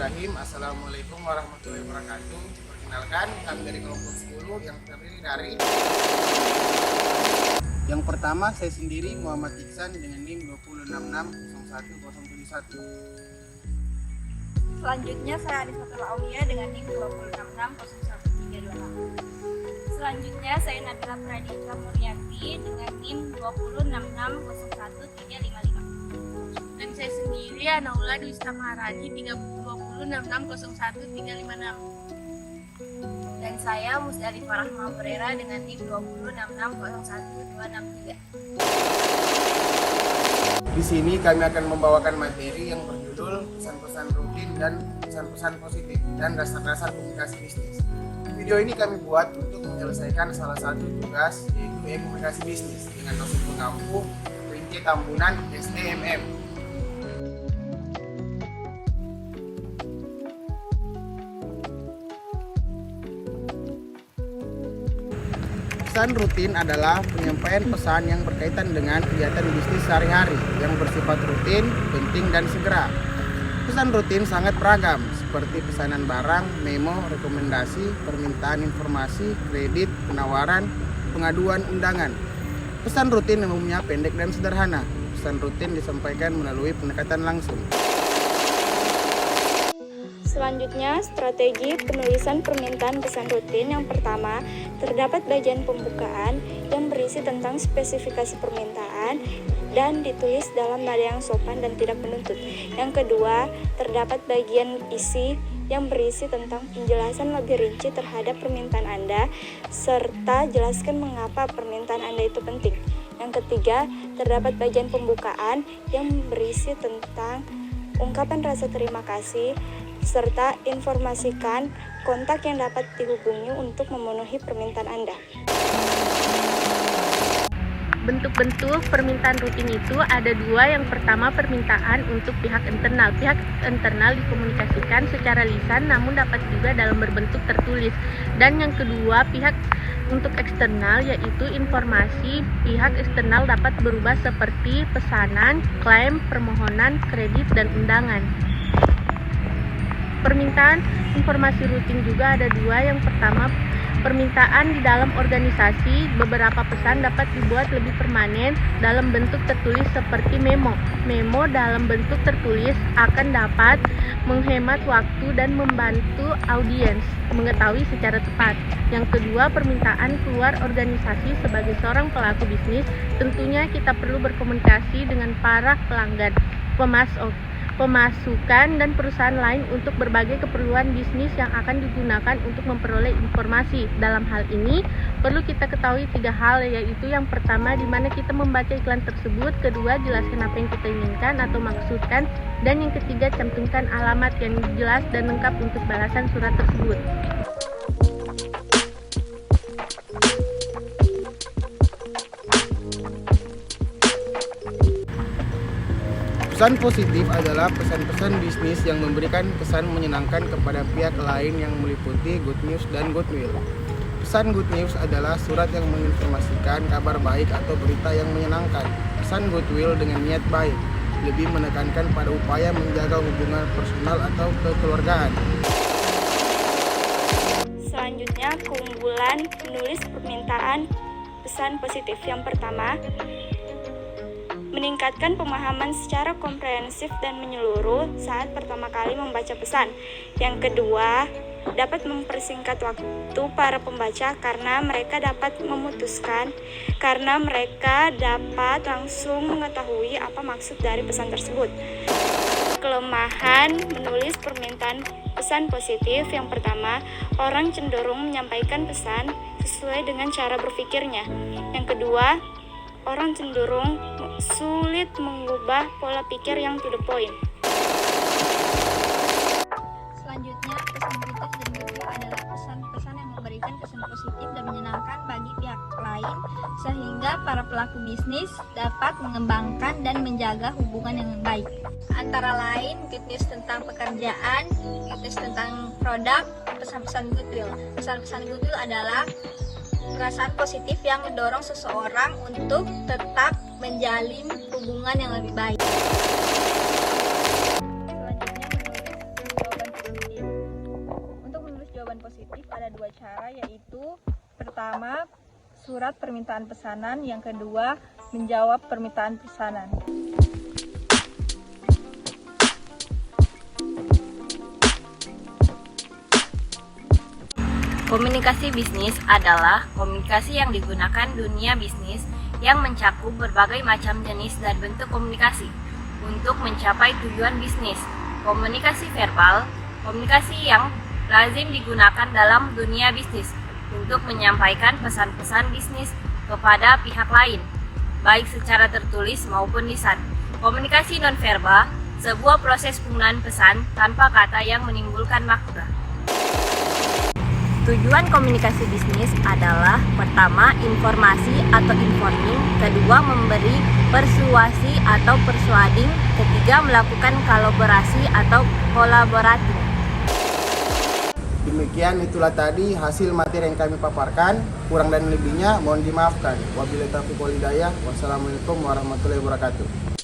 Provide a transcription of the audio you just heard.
Bismillahirrahmanirrahim. Assalamualaikum warahmatullahi wabarakatuh. Perkenalkan, kami dari kelompok 10 yang terdiri dari yang pertama, saya sendiri Muhammad Iksan dengan NIM 206601071. Selanjutnya saya Anisatul Aulia dengan NIM 206601326. Selanjutnya saya Nabila Pradita Muryati dengan NIM 206601355. Dan saya sendiri Anaula Dwi Maharani 206601356. Dan saya Musdalifah Rahma Brera dengan NIM 206601263. Di sini kami akan membawakan materi yang berjudul pesan-pesan rutin dan pesan-pesan positif dan dasar-dasar komunikasi bisnis. Video ini kami buat untuk menyelesaikan salah satu tugas, yaitu komunikasi bisnis dengan dosen pengampu Rinci Tambunan STMM. Pesan rutin adalah penyampaian pesan yang berkaitan dengan kegiatan bisnis sehari-hari yang bersifat rutin, penting, dan segera. Pesan rutin sangat beragam, seperti pesanan barang, memo, rekomendasi, permintaan informasi, kredit, penawaran, pengaduan undangan. Pesan rutin umumnya pendek dan sederhana. Pesan rutin disampaikan melalui pendekatan langsung. Selanjutnya, strategi penulisan permintaan pesan rutin. Yang pertama, terdapat bagian pembukaan yang berisi tentang spesifikasi permintaan dan ditulis dalam nada yang sopan dan tidak menuntut. Yang kedua, terdapat bagian isi yang berisi tentang penjelasan lebih rinci terhadap permintaan Anda, serta jelaskan mengapa permintaan Anda itu penting. Yang ketiga, terdapat bagian pembukaan yang berisi tentang ungkapan rasa terima kasih, serta informasikan kontak yang dapat dihubungi untuk memenuhi permintaan Anda. Bentuk-bentuk permintaan rutin itu ada dua. Yang pertama, permintaan untuk pihak internal. Pihak internal dikomunikasikan secara lisan namun dapat juga dalam berbentuk tertulis. Dan yang kedua, pihak untuk eksternal, yaitu informasi pihak eksternal dapat berubah seperti pesanan, klaim, permohonan, kredit, dan undangan. Permintaan informasi rutin juga ada dua. Yang pertama, permintaan di dalam organisasi. Beberapa pesan dapat dibuat lebih permanen dalam bentuk tertulis seperti memo. Memo dalam bentuk tertulis akan dapat menghemat waktu dan membantu audiens mengetahui secara tepat. Yang kedua, permintaan keluar organisasi. Sebagai seorang pelaku bisnis, tentunya kita perlu berkomunikasi dengan para pelanggan, pemasukan, dan perusahaan lain untuk berbagai keperluan bisnis yang akan digunakan untuk memperoleh informasi. Dalam hal ini, perlu kita ketahui 3 hal, yaitu yang pertama, di mana kita membaca iklan tersebut, kedua, jelaskan apa yang kita inginkan atau maksudkan, dan yang ketiga, cantumkan alamat yang jelas dan lengkap untuk balasan surat tersebut. Pesan positif adalah pesan-pesan bisnis yang memberikan kesan menyenangkan kepada pihak lain yang meliputi good news dan goodwill. Pesan good news adalah surat yang menginformasikan kabar baik atau berita yang menyenangkan. Pesan goodwill dengan niat baik, lebih menekankan pada upaya menjaga hubungan personal atau kekeluargaan. Selanjutnya, keunggulan menulis permintaan pesan positif. Yang pertama, meningkatkan pemahaman secara komprehensif dan menyeluruh saat pertama kali membaca pesan. Yang kedua, dapat mempersingkat waktu para pembaca karena mereka dapat langsung mengetahui apa maksud dari pesan tersebut. Kelemahan menulis permintaan pesan positif. Yang pertama, orang cenderung menyampaikan pesan sesuai dengan cara berpikirnya. Yang kedua, orang cenderung sulit mengubah pola pikir yang to the point. Selanjutnya, pesan kritis dan review adalah pesan-pesan yang memberikan kesan positif dan menyenangkan bagi pihak lain sehingga para pelaku bisnis dapat mengembangkan dan menjaga hubungan yang baik. Antara lain, good news tentang pekerjaan, good news tentang produk, pesan-pesan goodwill. Pesan-pesan goodwill adalah perasaan positif yang mendorong seseorang untuk tetap menjalin hubungan yang lebih baik. Selanjutnya, menulis jawaban ada 2 cara, yaitu pertama, surat permintaan pesanan, yang kedua, menjawab permintaan pesanan. Komunikasi bisnis adalah komunikasi yang digunakan dunia bisnis yang mencakup berbagai macam jenis dan bentuk komunikasi untuk mencapai tujuan bisnis. Komunikasi verbal, komunikasi yang lazim digunakan dalam dunia bisnis untuk menyampaikan pesan-pesan bisnis kepada pihak lain, baik secara tertulis maupun lisan. Komunikasi nonverbal, sebuah proses penggunaan pesan tanpa kata yang menimbulkan makna. Tujuan komunikasi bisnis adalah pertama, informasi atau informing, kedua, memberi persuasi atau persuading, ketiga, melakukan kolaborasi atau kolaboratif. Demikian itulah tadi hasil materi yang kami paparkan. Kurang dan lebihnya mohon dimaafkan. Wabillahi taufiq wal hidayah. Wassalamualaikum warahmatullahi wabarakatuh.